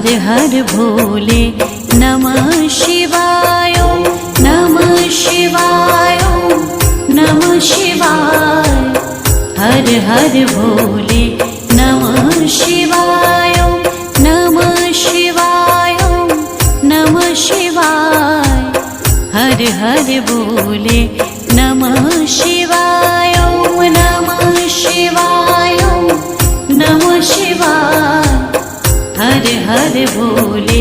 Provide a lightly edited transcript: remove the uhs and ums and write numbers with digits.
हर हर भोले नमः शिवाय नमः शिवाय नमः शिवाय हर हर भोले नमः शिवाय नमः शिवाय नमः शिवाय हर हर भोले नमः शिवाय नमः शिवाय नमः शिवाय हर हर भोले